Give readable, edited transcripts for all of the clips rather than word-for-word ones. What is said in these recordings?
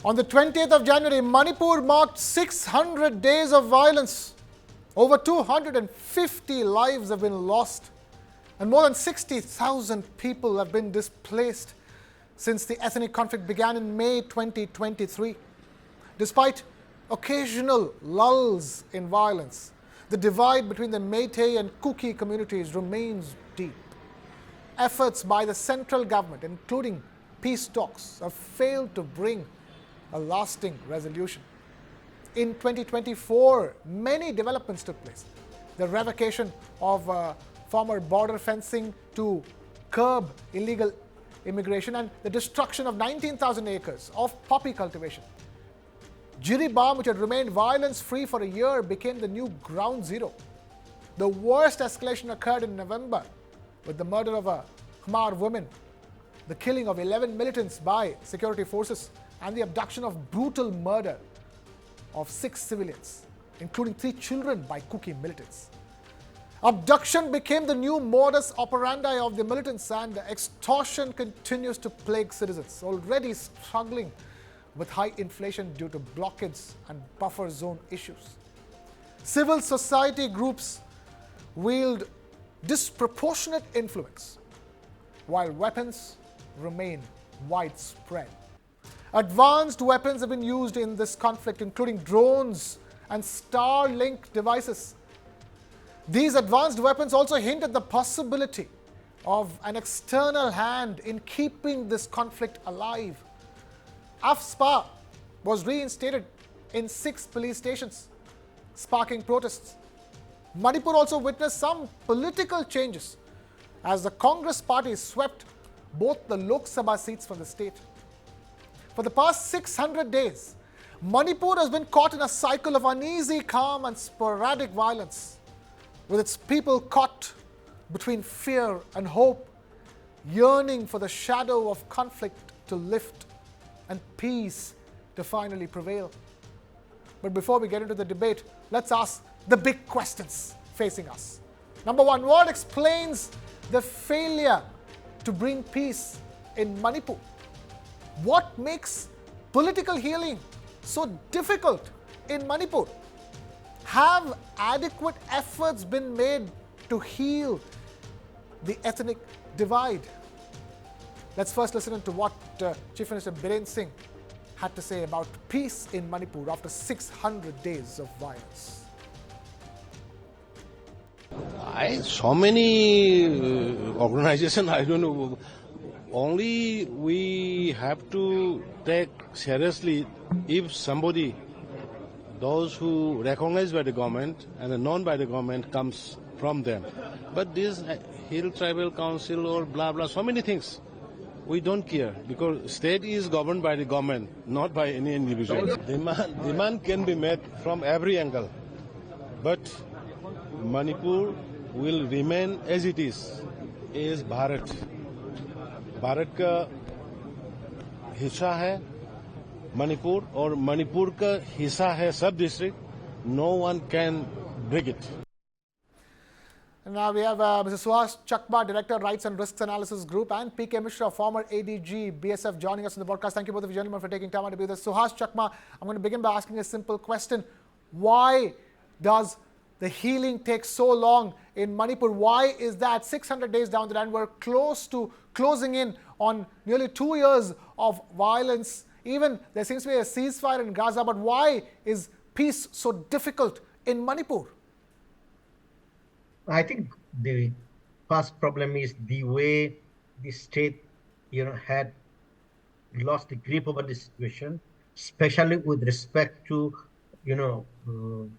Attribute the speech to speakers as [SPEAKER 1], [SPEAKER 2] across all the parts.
[SPEAKER 1] On the 20th of January, Manipur marked 600 days of violence. Over 250 lives have been lost, and more than 60,000 people have been displaced since the ethnic conflict began in May 2023. Despite occasional lulls in violence, the divide between the Meitei and Kuki communities remains deep. Efforts by the central government, including peace talks, have failed to bring a lasting resolution. In 2024, many developments took place. The revocation of former border fencing to curb illegal immigration and the destruction of 19,000 acres of poppy cultivation. Jiribam, which had remained violence-free for a year, became the new ground zero. The worst escalation occurred in November with the murder of a Khmer woman, the killing of 11 militants by security forces, and the abduction of brutal murder of 6 civilians, including 3 children by Kuki militants. Abduction became the new modus operandi of the militants, and extortion continues to plague citizens already struggling with high inflation due to blockades and buffer zone issues. Civil society groups wield disproportionate influence, while weapons remain widespread. Advanced weapons have been used in this conflict, including drones and Starlink devices. These advanced weapons also hint at the possibility of an external hand in keeping this conflict alive. AFSPA was reinstated in 6 police stations, sparking protests. Manipur also witnessed some political changes as the Congress party swept both the Lok Sabha seats from the state. For the past 600 days, Manipur has been caught in a cycle of uneasy calm and sporadic violence, with its people caught between fear and hope, yearning for the shadow of conflict to lift and peace to finally prevail. But before we get into the debate, let's ask the big questions facing us. Number one, what explains the failure to bring peace in Manipur? What makes political healing so difficult in Manipur? Have adequate efforts been made to heal the ethnic divide? Let's first listen to what Chief Minister Biren Singh had to say about peace in Manipur after 600 days of violence.
[SPEAKER 2] So many organizations, I don't know. Only we have to take seriously if somebody, those who recognized by the government and known by the government comes from them. But this Hill Tribal Council or blah blah, so many things, we don't care because state is governed by the government, not by any individual. Demand can be met from every angle, but Manipur will remain as it is Bharat. Bharat का हिस्सा है मणिपुर और मणिपुर का हिस्सा है सब district. No one can break it.
[SPEAKER 1] And now we have Mr. Suhas Chakma, Director, Rights and Risks Analysis Group, and P.K. Mishra, former ADG, BSF, joining us in the broadcast. Thank you both of you gentlemen for taking time out to be with us. Suhas Chakma, I'm going to begin by asking a simple question. Why does the healing take so long in Manipur? Why is that 600 days down the line, we're close to closing in on nearly 2 years of violence? Even there seems to be a ceasefire in Gaza, but why is peace so difficult in Manipur?
[SPEAKER 3] I think the first problem is the way the state, had lost the grip over the situation, especially with respect to,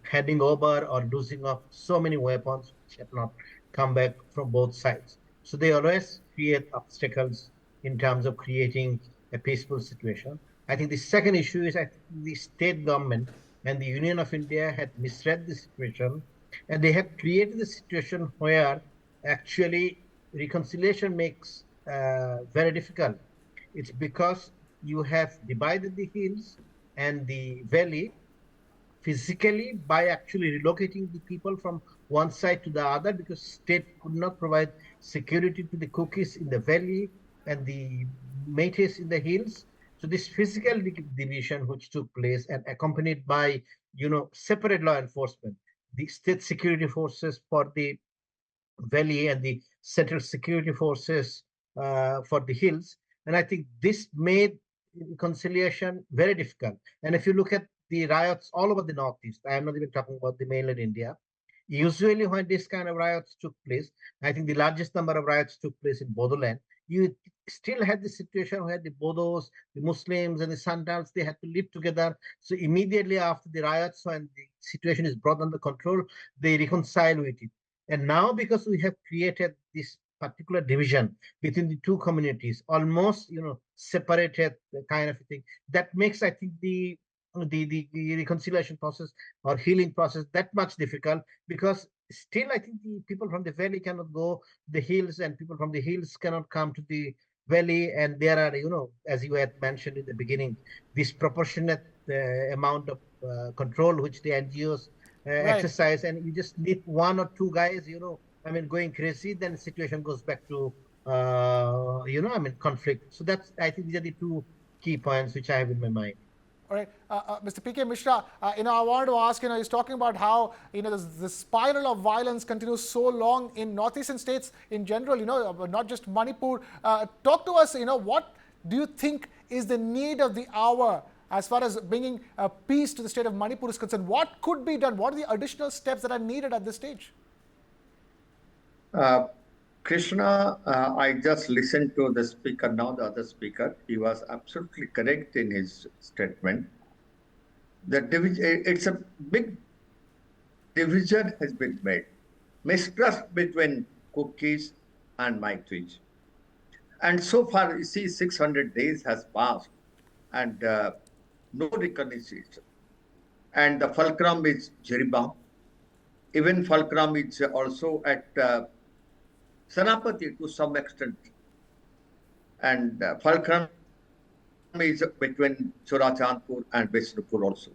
[SPEAKER 3] handing over or losing of so many weapons which have not come back from both sides. So they always create obstacles in terms of creating a peaceful situation. I think the second issue is that the state government and the Union of India had misread the situation, and they have created a situation where actually reconciliation makes very difficult. It's because you have divided the hills and the valley physically by actually relocating the people from one side to the other, because state could not provide security to the Kukis in the valley and the Meiteis in the hills. So this physical division which took place and accompanied by, separate law enforcement, the state security forces for the valley and the central security forces for the hills. And I think this made reconciliation very difficult. And if you look at the riots all over the Northeast, I am not even talking about the mainland India. Usually, when this kind of riots took place, I think the largest number of riots took place in Bodoland. You still had the situation where the Bodos, the Muslims, and the Santals, they had to live together. So immediately after the riots, when the situation is brought under control, they reconcile with it. And now, because we have created this particular division between the two communities, almost separated kind of thing, that makes, I think, the reconciliation process or healing process that much difficult, because still I think the people from the valley cannot go the hills, and people from the hills cannot come to the valley, and there are, as you had mentioned in the beginning, disproportionate amount of control which the NGOs
[SPEAKER 1] Right.
[SPEAKER 3] exercise, and you just need one or two guys, going crazy, then the situation goes back to conflict. So that's, I think, these are the two key points which I have in my mind.
[SPEAKER 1] All right, Mr. P.K. Mishra, I wanted to ask, he's talking about how, the spiral of violence continues so long in northeastern states in general, not just Manipur. Talk to us, what do you think is the need of the hour as far as bringing peace to the state of Manipur is concerned? What could be done? What are the additional steps that are needed at this stage?
[SPEAKER 4] Uh, Krishna, I just listened to the speaker now, the other speaker. He was absolutely correct in his statement. It's a big division has been made. Mistrust between Kukis and Meiteis. And so far, you see, 600 days has passed and no reconciliation. And the fulcrum is Jiribam. Even fulcrum is also at Senapati to some extent. And fulcrum is between Churachandpur and Vishnupur also.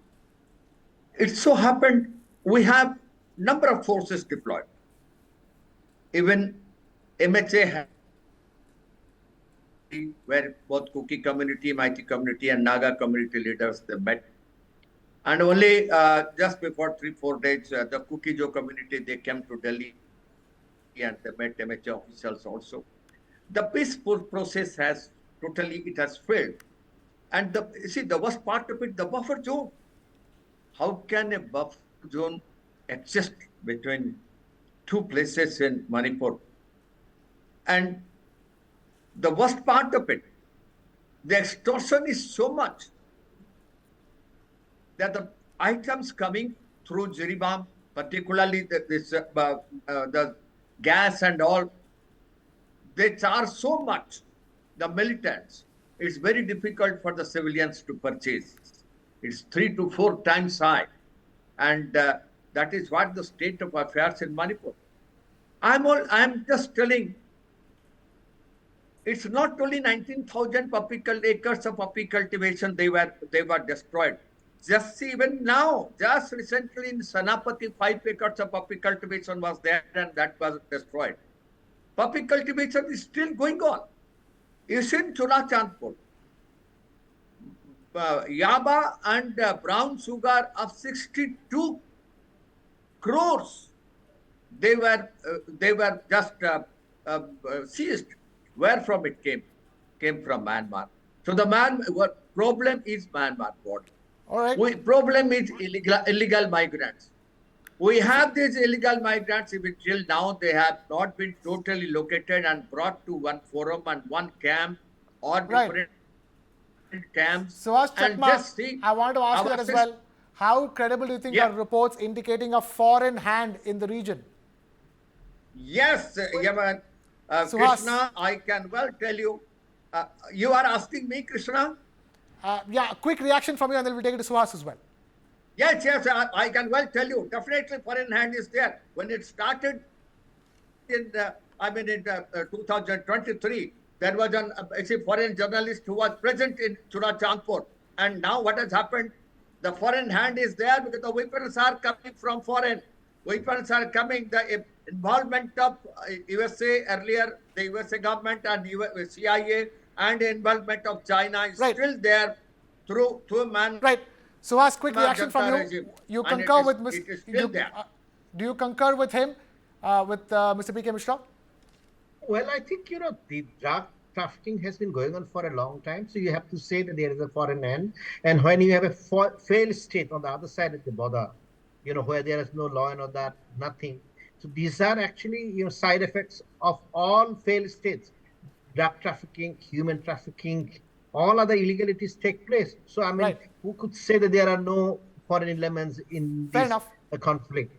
[SPEAKER 4] It so happened we have number of forces deployed. Even MHA had, where both Kuki community, Meitei community, and Naga community leaders they met. And only just before 3-4 days, the Kuki community, they came to Delhi and they met MHA officials also. The peaceful process has it has failed. And the worst part of it, the buffer zone. How can a buffer zone exist between two places in Manipur? And the worst part of it, the extortion is so much that the items coming through Jiribam, particularly the gas and all, they charge so much, the militants. It's very difficult for the civilians to purchase. It's 3 to 4 times high. And that is what the state of affairs in Manipur. I'm just telling, it's not only 19,000 acres of poppy cultivation they were destroyed. Just even now, just recently in Senapati, 5 acres of poppy cultivation was there and that was destroyed. Poppy cultivation is still going on. It's in Churachandpur. Yaba and brown sugar of 62 crores. They were just seized. Where from it came? Came from Myanmar. So the problem is Myanmar border.
[SPEAKER 1] All right.
[SPEAKER 4] Problem is illegal migrants. We have these illegal migrants, even till now, they have not been totally located and brought to one forum and one camp or different camps.
[SPEAKER 1] So,
[SPEAKER 4] and just see,
[SPEAKER 1] I want to ask you that as well. How credible do you think are reports indicating a foreign hand in the region?
[SPEAKER 4] Yes, Yaman. Krishna, I can well tell you. You are asking me, Krishna?
[SPEAKER 1] Yeah, a quick reaction from you and then we'll take it to Suhas as well.
[SPEAKER 4] Yes, I can well tell you. Definitely foreign hand is there. When it started in 2023, there was a foreign journalist who was present in Churachandpur. And now what has happened? The foreign hand is there because the weapons are coming from foreign. Weapons are coming. The involvement of USA earlier, the USA government and CIA and involvement of China is
[SPEAKER 1] Right.
[SPEAKER 4] still there through man.
[SPEAKER 1] Right. So, ask quick
[SPEAKER 4] Myanmar
[SPEAKER 1] reaction from
[SPEAKER 4] Junta
[SPEAKER 1] you.
[SPEAKER 4] regime,
[SPEAKER 1] You
[SPEAKER 4] and
[SPEAKER 1] concur with
[SPEAKER 4] it is still there.
[SPEAKER 1] do you concur with him, with Mr. P.K. Mishra?
[SPEAKER 3] Well, I think, the drug trafficking has been going on for a long time. So you have to say that there is a foreign end. And when you have a failed state on the other side of the border, where there is no law and all that, nothing. So these are actually, side effects of all failed states. Drug trafficking, human trafficking, all other illegalities take place. So, I mean,
[SPEAKER 1] Right.
[SPEAKER 3] who could say that there are no foreign elements in
[SPEAKER 1] Fair
[SPEAKER 3] this
[SPEAKER 1] enough.
[SPEAKER 3] conflict?